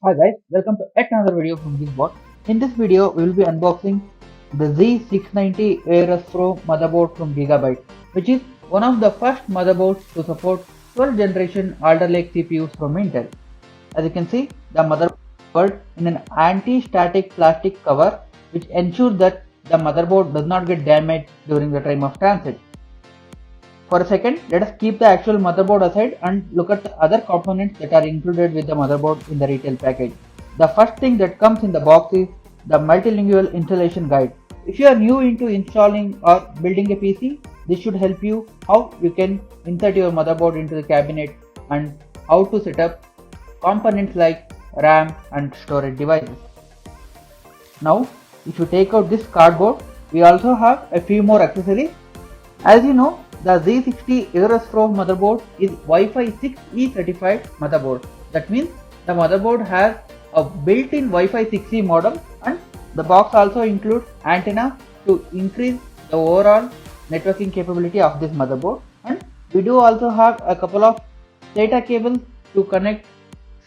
Hi guys, welcome to yet another video from Gigabyte. In this video, we will be unboxing the Z690 Aorus Pro motherboard from Gigabyte, which is one of the first motherboards to support 12th generation Alder Lake CPUs from Intel. As you can see, the motherboard in an anti-static plastic cover, which ensures that the motherboard does not get damaged during the time of transit. For a second, let us keep the actual motherboard aside and look at the other components that are included with the motherboard in the retail package. The first thing that comes in the box is the multilingual installation guide. If you are new into installing or building a PC, this should help you how you can insert your motherboard into the cabinet and how to set up components like RAM and storage devices. Now, if you take out this cardboard, we also have a few more accessories. As you know, the Z60 Aorus Pro motherboard is Wi-Fi 6E certified motherboard. That means the motherboard has a built-in Wi-Fi 6E modem, and the box also includes antenna to increase the overall networking capability of this motherboard. And we do also have a couple of SATA cables to connect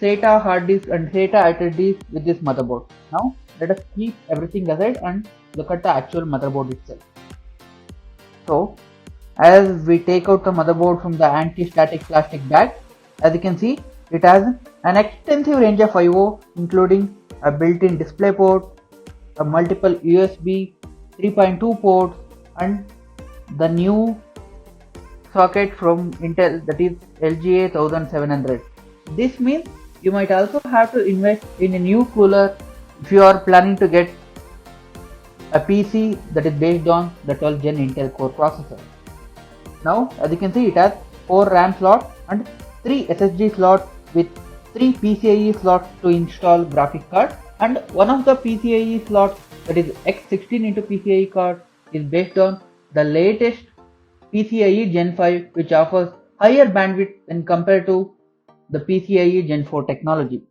SATA hard disk and SATA SSDs with this motherboard. Now let us keep everything aside and look at the actual motherboard itself. So, as we take out the motherboard from the anti-static plastic bag, as you can see, it has an extensive range of I/O, including a built-in display port, a multiple USB 3.2 ports, and the new socket from Intel, that is LGA 1700. This means you might also have to invest in a new cooler if you are planning to get a PC that is based on the 12th gen Intel core processor. Now, as you can see, it has 4 RAM slots and 3 SSD slots with 3 PCIe slots to install graphic card, and one of the PCIe slots, that is X16 into PCIe card, is based on the latest PCIe Gen 5, which offers higher bandwidth when compared to the PCIe Gen 4 technology.